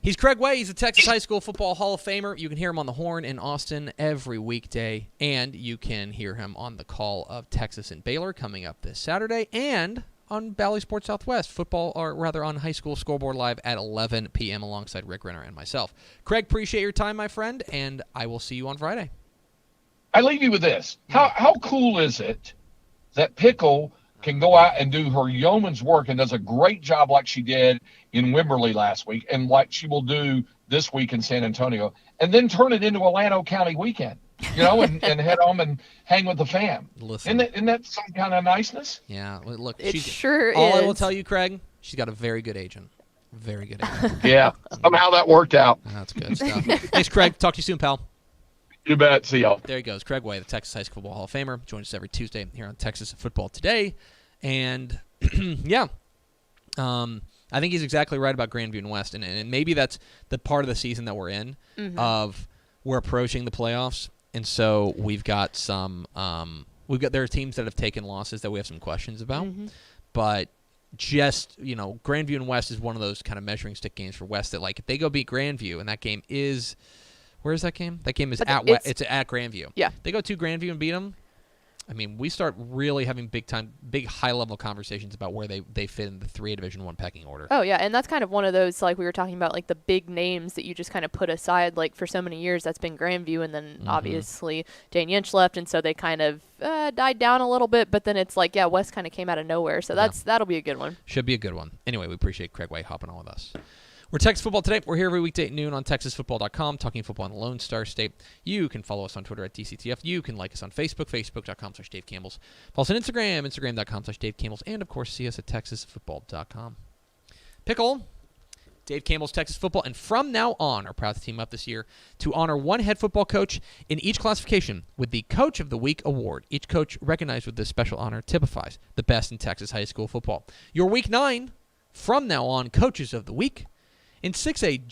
He's Craig Way. He's a Texas High School Football Hall of Famer. You can hear him on the Horn in Austin every weekday, and you can hear him on the call of Texas and Baylor coming up this Saturday, and on Bally Sports Southwest football, or rather on High School Scoreboard Live at 11 p.m. alongside Rick Renner and myself. Craig, appreciate your time, my friend, and I will see you on Friday. I leave you with this. How cool is it that Pickle can go out and do her yeoman's work and does a great job like she did in Wimberley last week and like she will do this week in San Antonio, and then turn it into a Llano County weekend, and head home and hang with the fam. Listen. Isn't that some kind of niceness? Yeah, look. It sure all is. I will tell you, Craig, she's got a very good agent. Very good agent. Yeah, somehow that worked out. That's good stuff. Thanks, Craig. Talk to you soon, pal. You bet. See y'all. There he goes. Craig Way, the Texas High School Football Hall of Famer. Joins us every Tuesday here on Texas Football Today. And, yeah, I think he's exactly right about Grandview and West. And maybe that's the part of the season that we're in, of we're approaching the playoffs. And so we've got there are teams that have taken losses that we have some questions about. Mm-hmm. But just, Grandview and West is one of those kind of measuring stick games for West that, like, if they go beat Grandview, and that game is – where is that game? That game is it's at Grandview. Yeah. They go to Grandview and beat them. I mean, we start really having big high-level conversations about where they fit in the 3A Division I pecking order. Oh, yeah, and that's kind of one of those, like we were talking about, like the big names that you just kind of put aside. Like, for so many years, that's been Grandview, and then obviously Dan Yinch left, and so they kind of died down a little bit, but then it's like, yeah, West kind of came out of nowhere, so that'll be a good one. Should be a good one. Anyway, we appreciate Craig Way hopping on with us. We're Texas Football Today. We're here every weekday at noon on TexasFootball.com, talking football in the Lone Star State. You can follow us on Twitter at DCTF. You can like us on Facebook, Facebook.com/Dave Campbell's. Follow us on Instagram, Instagram.com/Dave Campbell's. And, of course, see us at TexasFootball.com. Pickle, Dave Campbell's Texas Football, and from now on are proud to team up this year to honor one head football coach in each classification with the Coach of the Week award. Each coach recognized with this special honor typifies the best in Texas high school football. Your Week 9, from now on, Coaches of the Week. In 6A,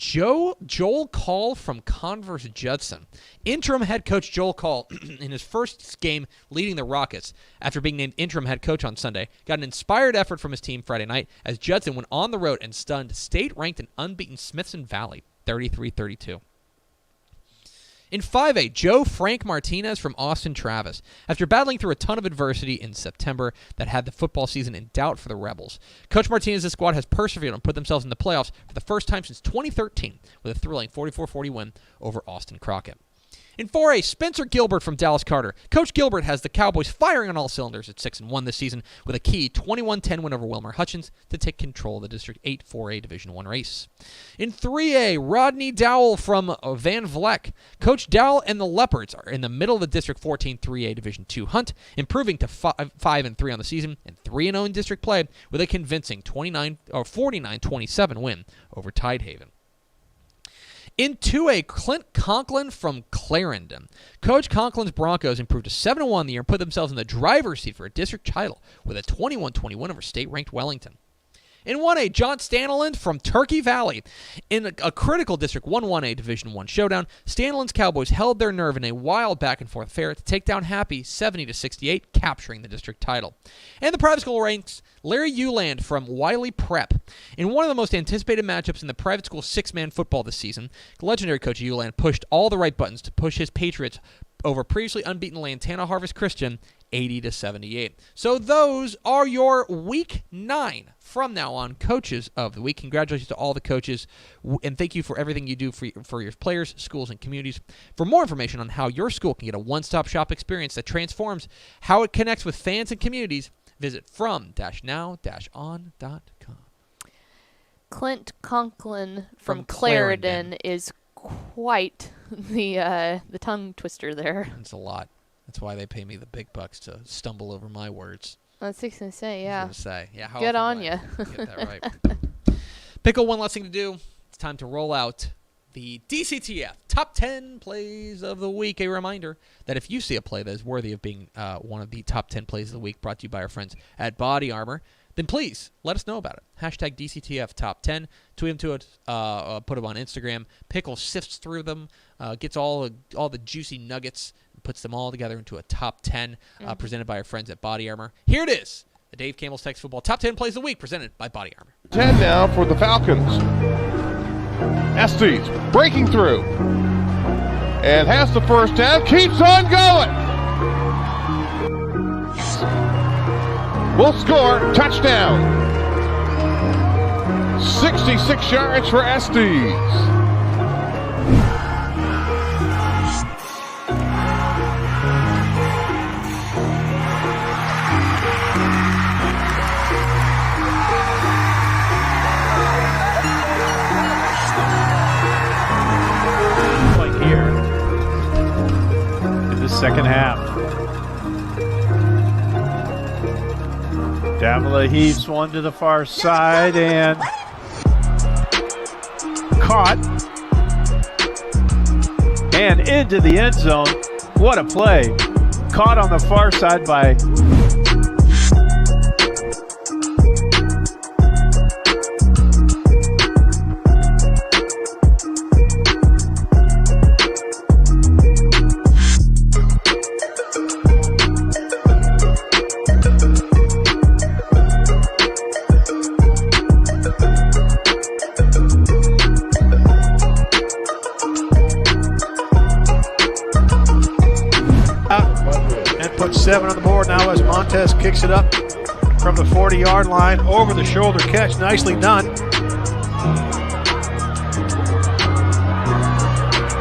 Joel Call from Converse Judson. Interim head coach Joel Call, in his first game leading the Rockets, after being named interim head coach on Sunday, got an inspired effort from his team Friday night as Judson went on the road and stunned state-ranked and unbeaten Smithson Valley 33-32. In 5A, Joe Frank Martinez from Austin Travis. After battling through a ton of adversity in September that had the football season in doubt for the Rebels, Coach Martinez's squad has persevered and put themselves in the playoffs for the first time since 2013 with a thrilling 44-40 win over Austin Crockett. In 4A, Spencer Gilbert from Dallas Carter. Coach Gilbert has the Cowboys firing on all cylinders at 6-1 this season with a key 21-10 win over Wilmer Hutchins to take control of the District 8 4A Division I race. In 3A, Rodney Dowell from Van Vleck. Coach Dowell and the Leopards are in the middle of the District 14 3A Division II hunt, improving to 5-3 on the season and 3-0 in district play with a convincing 49-27 win over Tidehaven. In 2A, Clint Conklin from Clarendon. Coach Conklin's Broncos improved to 7-1 the year and put themselves in the driver's seat for a district title with a 21-20 win over state-ranked Wellington. In 1A, John Stanley from Turkey Valley. In a critical District 1-1A Division I showdown, Stanley's Cowboys held their nerve in a wild back-and-forth affair to take down Happy 70-68, capturing the district title. And the private school ranks Larry Uland from Wiley Prep. In one of the most anticipated matchups in the private school six-man football this season, legendary coach Uland pushed all the right buttons to push his Patriots over previously unbeaten Lantana Harvest Christian 80-78. So those are your Week 9 from now on Coaches of the Week. Congratulations to all the coaches, and thank you for everything you do for your players, schools, and communities. For more information on how your school can get a one-stop shop experience that transforms how it connects with fans and communities, visit from-now-on.com. Clint Conklin from Clarendon is quite the tongue twister there. It's a lot. That's why they pay me the big bucks to stumble over my words. That's what I was gonna say. I Yeah. was gonna say. Yeah. How Good often on do ya. I get that right? Pickle, one last thing to do. It's time to roll out the DCTF Top 10 Plays of the Week. A reminder that if you see a play that is worthy of being one of the top 10 plays of the week brought to you by our friends at Body Armor, then please let us know about it. Hashtag DCTF Top 10. Tweet them to us. Put them on Instagram. Pickle sifts through them, gets all the juicy nuggets, and puts them all together into a top 10 presented by our friends at Body Armor. Here it is. The Dave Campbell's Texas Football Top 10 Plays of the Week presented by Body Armor. 10 now for the Falcons. Estes breaking through and has the first down, keeps on going. Will score, touchdown. 66 yards for Estes. Here in the second half. Davila heaves one to the far side and caught and into the end zone. What a play. Caught on the far side by and puts 7 on the board now as Montez kicks it up from the 40-yard line. Over the shoulder catch, nicely done.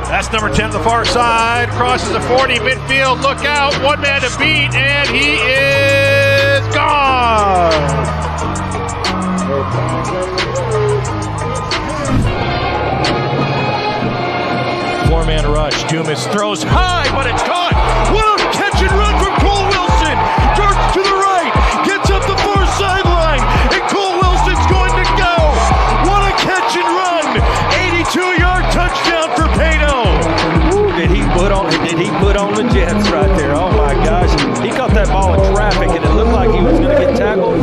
That's number 10 on the far side, crosses the 40, midfield, look out, one man to beat, and he is gone! Four-man rush, Dumas throws high, but it's caught! What a catch and run from Cole Wilson! Darts to the right, gets up the far sideline, and Cole Wilson's going to go! What a catch and run! 82-yard touchdown for Payno! Did he put on the Jets right there? Oh my gosh. He caught that ball in traffic and it looked like he was going to get tackled.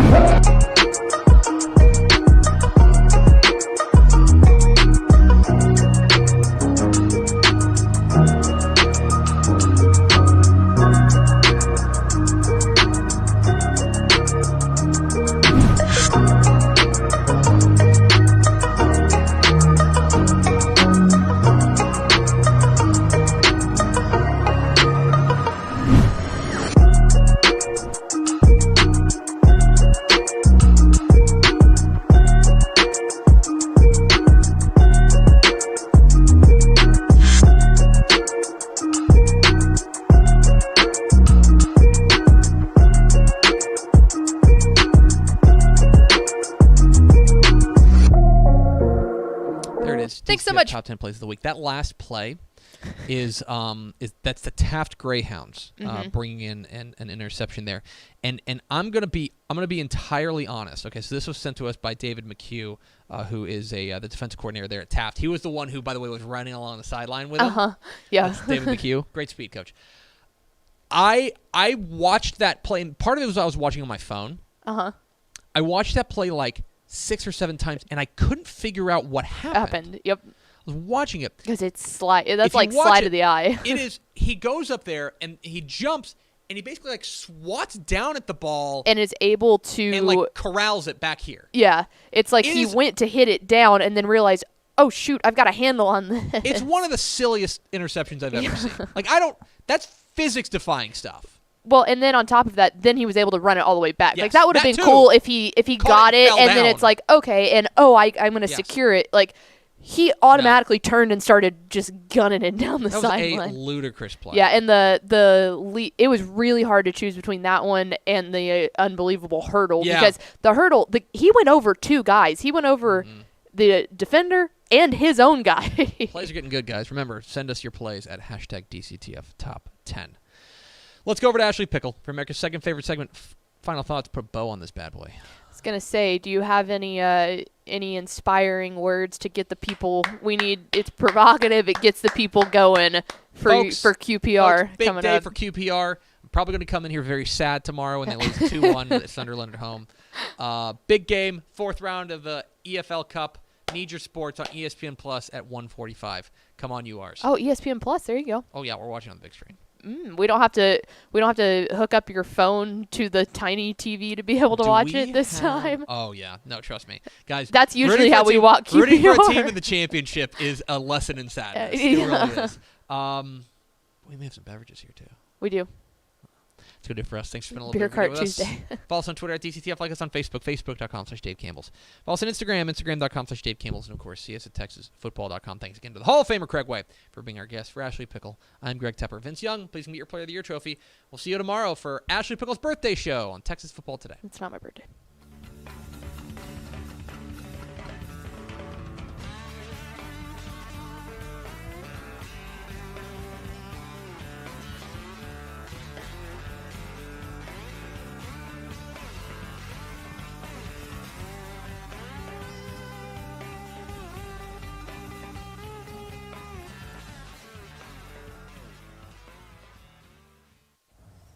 Thanks so DCTF much. Top 10 Plays of the Week. That last play is that's the Taft Greyhounds bringing in an interception there, and I'm gonna be entirely honest. Okay, so this was sent to us by David McHugh, who is the defensive coordinator there at Taft. He was the one who, by the way, was running along the sideline with him. Yeah. That's David McHugh, great speed coach. I watched that play, and part of it was I was watching on my phone. I watched that play like 6 or 7 times, and I couldn't figure out what happened. Yep. I was watching it. Because it's slide. That's If you like watch slide it, of the eye. It is. He goes up there and he jumps and he basically like swats down at the ball And is able to. and like corrals it back here. Yeah. It's like It he is- went to hit it down and then realized, oh, shoot, I've got a handle on this. It's one of the silliest interceptions I've ever seen. Like that's physics defying stuff. Well, and then on top of that, then he was able to run it all the way back. Yes, Like that would have that been too. cool if he Caught got it it, and and fell then down. it's like, okay, and I'm gonna Yes. secure it. Like he automatically turned and started just gunning it down the That was a sideline. ludicrous play. Yeah, and it was really hard to choose between that one and the unbelievable hurdle Yeah. because the hurdle he went over 2 guys. He went over the defender and his own guy. Plays are getting good, guys. Remember, send us your plays at hashtag DCTF Top 10. Let's go over to Ashley Pickle for America's second favorite segment. Final thoughts. Put a bow on this bad boy. I was gonna say, do you have any inspiring words to get the people? We need. It's provocative. It gets the people going for QPR. Folks, big coming day up. for QPR. I'm probably going to come in here very sad tomorrow when they lose 2-1 to Sunderland at home. Big game, 4th round of the EFL Cup. Need Your Sports on ESPN Plus at 1:45. Come on, URs. Oh, ESPN Plus. There you go. Oh yeah, we're watching on the big screen. We don't have to hook up your phone to the tiny TV to be able to watch it this time. Oh yeah, no, trust me, guys. That's usually rooting for how a we team- walk Rooting for a QPR. team in the championship is a lesson in sadness. It Yeah. really is. We may have some beverages here too. We do. That's going to do it for us. Thanks for spending a Beer little bit of Cart video with us. Tuesday. Follow us on Twitter at DCTF. Like us on Facebook, facebook.com/Dave Campbell's. Follow us on Instagram, instagram.com/Dave Campbell's. And, of course, see us at TexasFootball.com. Thanks again to the Hall of Famer Craig Way for being our guest. For Ashley Pickle, I'm Greg Tepper. Vince Young, please get your Player of the Year trophy. We'll see you tomorrow for Ashley Pickle's birthday show on Texas Football Today. It's not my birthday.